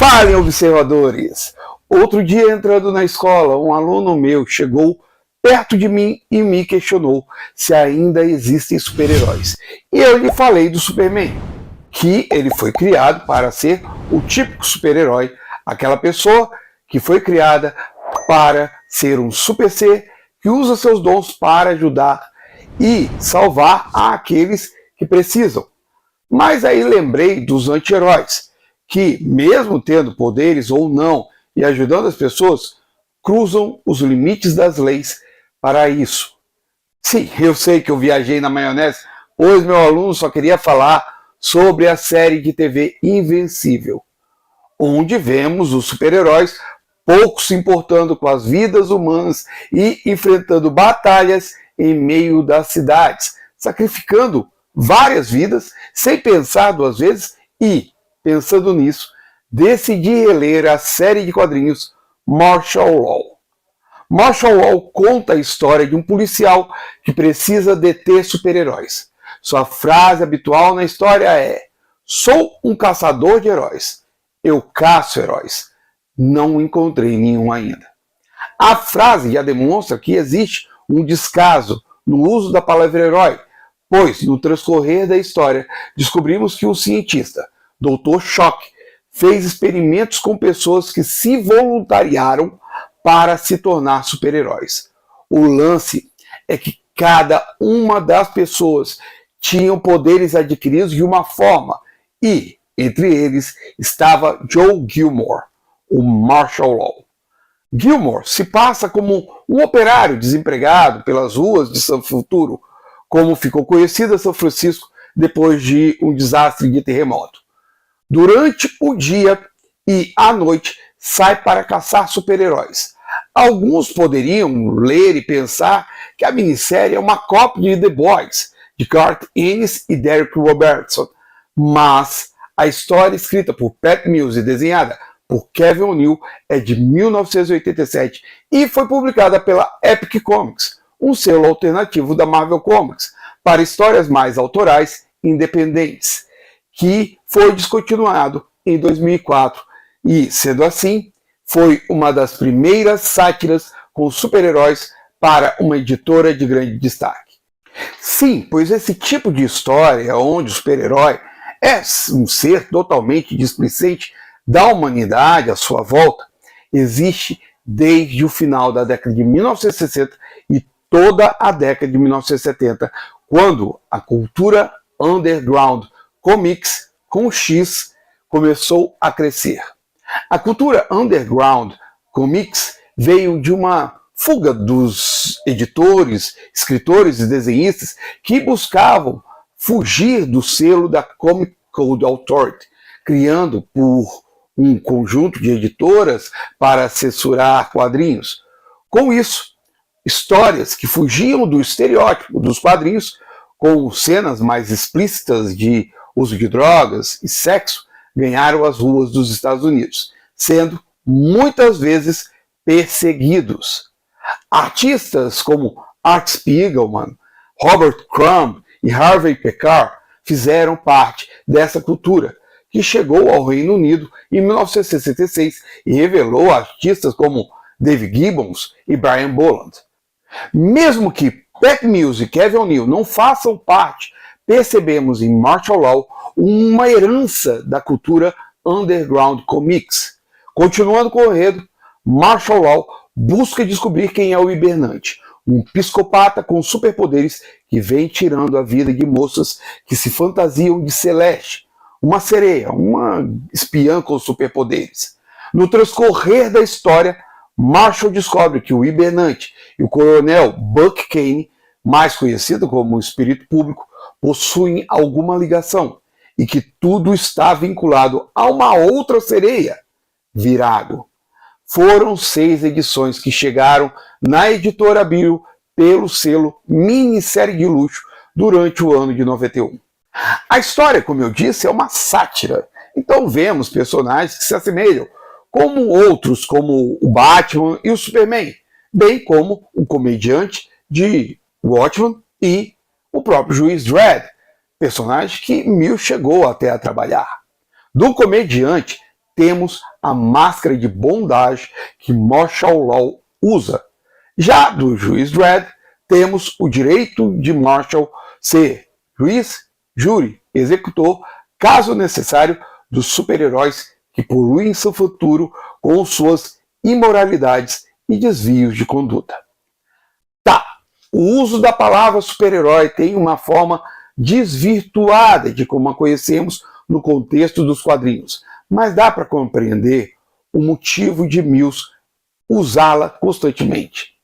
Falem, observadores! Outro dia, entrando na escola, um aluno meu chegou perto de mim e me questionou se ainda existem super-heróis. E eu lhe falei do Superman, que ele foi criado para ser o típico super-herói, aquela pessoa que foi criada para ser um super ser que usa seus dons para ajudar e salvar aqueles que precisam. Mas aí lembrei dos anti-heróis, que mesmo tendo poderes ou não e ajudando as pessoas, cruzam os limites das leis para isso. Sim, eu sei que eu viajei na maionese, pois meu aluno só queria falar sobre a série de TV Invencível, onde vemos os super-heróis pouco se importando com as vidas humanas e enfrentando batalhas em meio das cidades, sacrificando várias vidas sem pensar duas vezes e, pensando nisso, decidi reler a série de quadrinhos Martial Law. Martial Law conta a história de um policial que precisa deter super-heróis. Sua frase habitual na história é: sou um caçador de heróis. Eu caço heróis. Não encontrei nenhum ainda. A frase já demonstra que existe um descaso no uso da palavra herói, pois no transcorrer da história descobrimos que um cientista, Dr. Shock, fez experimentos com pessoas que se voluntariaram para se tornar super-heróis. O lance é que cada uma das pessoas tinham poderes adquiridos de uma forma e, entre eles, estava Joe Gilmore, o Martial Law. Gilmore se passa como um operário desempregado pelas ruas de São Futuro, como ficou conhecida São Francisco depois de um desastre de terremoto. Durante o dia e a noite, sai para caçar super-heróis. Alguns poderiam ler e pensar que a minissérie é uma cópia de The Boys, de Garth Ennis e Derek Robertson, mas a história escrita por Pat Mills e desenhada por Kevin O'Neill é de 1987 e foi publicada pela Epic Comics, um selo alternativo da Marvel Comics, para histórias mais autorais e independentes, que foi descontinuado em 2004 e, sendo assim, foi uma das primeiras sátiras com super-heróis para uma editora de grande destaque. Sim, pois esse tipo de história, onde o super-herói é um ser totalmente displicente da humanidade à sua volta, existe desde o final da década de 1960 e toda a década de 1970, quando a cultura underground comics, com X, começou a crescer. A cultura underground comics veio de uma fuga dos editores, escritores e desenhistas que buscavam fugir do selo da Comic Code Authority, criando por um conjunto de editoras para censurar quadrinhos. Com isso, histórias que fugiam do estereótipo dos quadrinhos, com cenas mais explícitas de uso de drogas e sexo, ganharam as ruas dos Estados Unidos, sendo muitas vezes perseguidos. Artistas como Art Spiegelman, Robert Crumb e Harvey Pekar fizeram parte dessa cultura, que chegou ao Reino Unido em 1966 e revelou artistas como Dave Gibbons e Brian Bolland. Mesmo que Pat Mills e Kevin O'Neill não façam parte, percebemos em Martial Law uma herança da cultura underground comics. Continuando com o enredo, Martial Law busca descobrir quem é o hibernante, um psicopata com superpoderes que vem tirando a vida de moças que se fantasiam de Celeste, uma sereia, uma espiã com superpoderes. No transcorrer da história, Marshall descobre que o hibernante e o coronel Buck Kane, mais conhecido como Espírito Público, possuem alguma ligação e que tudo está vinculado a uma outra sereia, Virago. Foram 6 edições que chegaram na editora Abril pelo selo Minissérie de Luxo durante o ano de 91. A história, como eu disse, é uma sátira. Então vemos personagens que se assemelham, como outros, como o Batman e o Superman, bem como o comediante de Watchmen e o próprio Juiz Dredd, personagem que Mills chegou até a trabalhar. Do comediante, temos a máscara de bondade que Marshall Law usa. Já do juiz Dredd, temos o direito de Marshall ser juiz, júri, executor, caso necessário, dos super-heróis que poluem seu futuro com suas imoralidades e desvios de conduta. Tá, o uso da palavra super-herói tem uma forma desvirtuada de como a conhecemos no contexto dos quadrinhos, mas dá para compreender o motivo de Mills usá-la constantemente.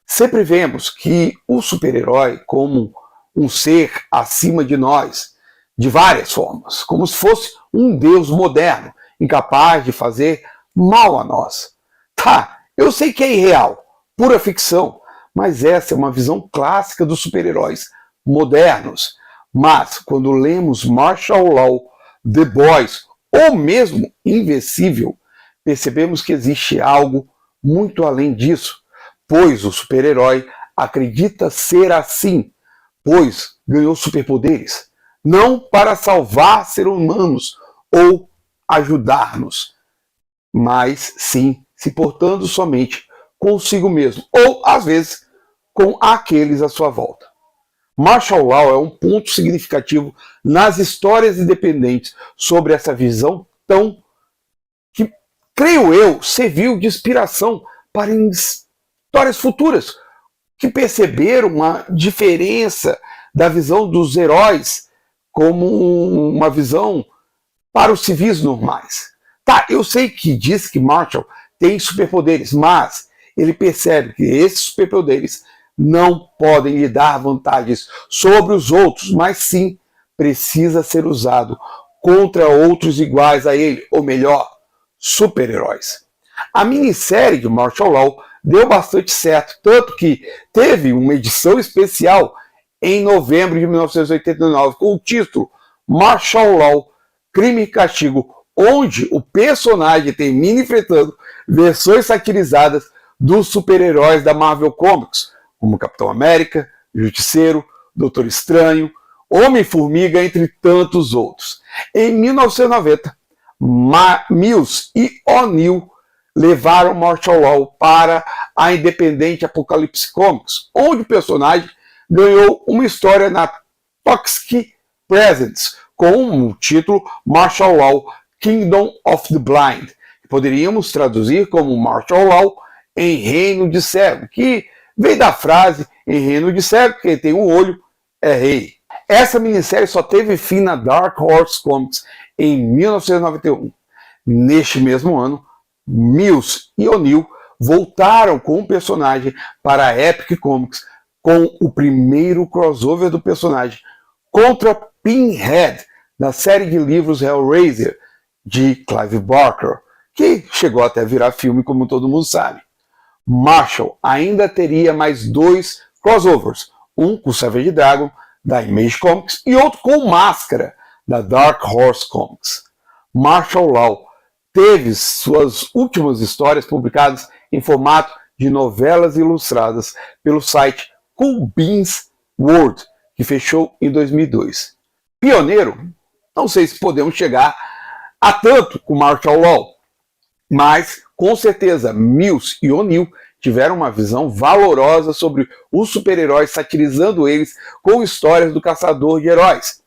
Sempre vemos que o super-herói como um ser acima de nós, de várias formas, como se fosse um deus moderno, incapaz de fazer mal a nós. Tá, eu sei que é irreal, pura ficção, mas essa é uma visão clássica dos super-heróis modernos. Mas, quando lemos Marshall Law, The Boys ou mesmo Invencível, percebemos que existe algo muito além disso, pois o super-herói acredita ser assim, pois ganhou superpoderes, não para salvar seres humanos ou ajudar-nos, mas sim se portando somente consigo mesmo, ou às vezes com aqueles à sua volta. Marshall Law é um ponto significativo nas histórias independentes sobre essa visão tão que, creio eu, serviu de inspiração para histórias futuras que perceberam uma diferença da visão dos heróis como uma visão para os civis normais. Tá, eu sei que diz que Marshall tem superpoderes, mas ele percebe que esses superpoderes não podem lhe dar vantagens sobre os outros, mas sim precisa ser usado contra outros iguais a ele, ou melhor, super-heróis. A minissérie de Marshall Law deu bastante certo, tanto que teve uma edição especial em novembro de 1989 com o título Marshall Law, Crime e Castigo, onde o personagem termina enfrentando versões satirizadas dos super-heróis da Marvel Comics, como Capitão América, Justiceiro, Doutor Estranho, Homem-Formiga, entre tantos outros. Em 1990, Mills e O'Neill levaram Marshall Law para a independente Apocalipse Comics, onde o personagem ganhou uma história na Toxic Presents, com o título Marshall Law, Kingdom of the Blind, que poderíamos traduzir como Marshall Law em Reino de Cego, que vem da frase em Reino de Cego, quem tem um olho é rei. Essa minissérie só teve fim na Dark Horse Comics em 1991. Neste mesmo ano, Mills e O'Neill voltaram com o personagem para a Epic Comics com o primeiro crossover do personagem contra Pinhead, da série de livros Hellraiser, de Clive Barker, que chegou até a virar filme, como todo mundo sabe. Marshall ainda teria mais 2 crossovers, um com Savage Dragon, da Image Comics, e outro com Máscara, da Dark Horse Comics. Marshall Law teve suas últimas histórias publicadas em formato de novelas ilustradas pelo site Cool Beans World, que fechou em 2002. Pioneiro, não sei se podemos chegar a tanto com Marshall Law, mas com certeza Mills e O'Neill tiveram uma visão valorosa sobre os super-heróis, satirizando eles com histórias do caçador de heróis.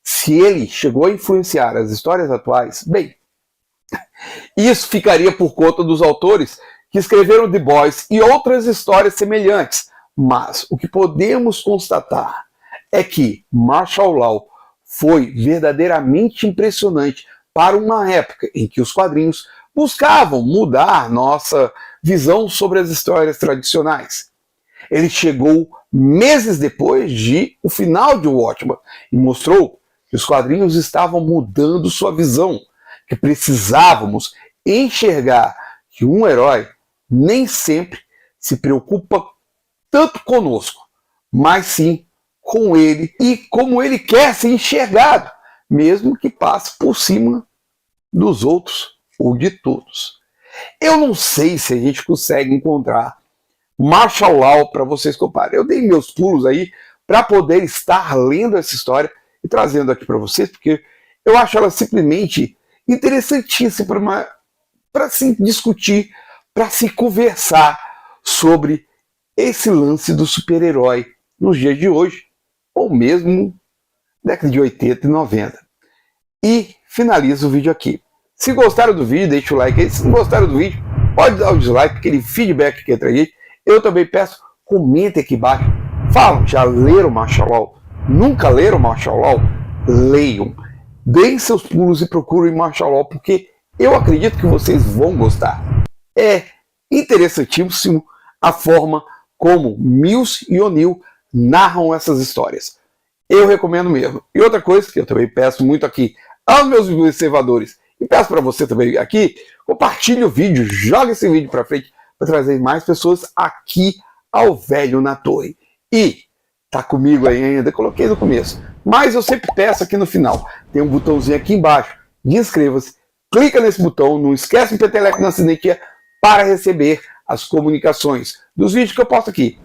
Se ele chegou a influenciar as histórias atuais, bem, isso ficaria por conta dos autores que escreveram The Boys e outras histórias semelhantes. Mas o que podemos constatar é que Marshall Law foi verdadeiramente impressionante para uma época em que os quadrinhos buscavam mudar nossa visão sobre as histórias tradicionais. Ele chegou meses depois de o final de Watchmen e mostrou que os quadrinhos estavam mudando sua visão, que precisávamos enxergar que um herói nem sempre se preocupa tanto conosco, mas sim com ele e como ele quer ser enxergado, mesmo que passe por cima dos outros ou de todos. Eu não sei se a gente consegue encontrar Marshall Law para vocês compararem. Eu dei meus pulos aí para poder estar lendo essa história e trazendo aqui para vocês, porque eu acho ela simplesmente interessantíssima para se discutir, para se conversar sobre esse lance do super-herói nos dias de hoje, ou mesmo década de 80 e 90. E finalizo o vídeo aqui. Se gostaram do vídeo, deixa o like aí. Se não gostaram do vídeo, pode dar o dislike, aquele feedback que entra aí. Eu também peço, comentem aqui embaixo. Falam, já leram Martial Law? Nunca leram Martial Law? Leiam. Deem seus pulos e procurem Martial Law, porque eu acredito que vocês vão gostar. É interessantíssimo a forma como Mills e O'Neill narram essas histórias. Eu recomendo mesmo. E outra coisa que eu também peço muito aqui aos meus observadores, e peço para você também aqui, compartilhe o vídeo, joga esse vídeo para frente para trazer mais pessoas aqui ao Velho na Torre. E tá comigo aí ainda, coloquei no começo, mas eu sempre peço aqui no final, tem um botãozinho aqui embaixo de inscreva-se, clica nesse botão, não esquece de peteleco na sinetinha para receber as comunicações dos vídeos que eu posto aqui,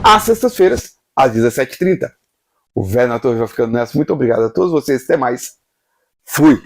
às sextas-feiras, às 17h30. O Velho na Torre vai ficando nessa. Muito obrigado a todos vocês. Até mais. Fui.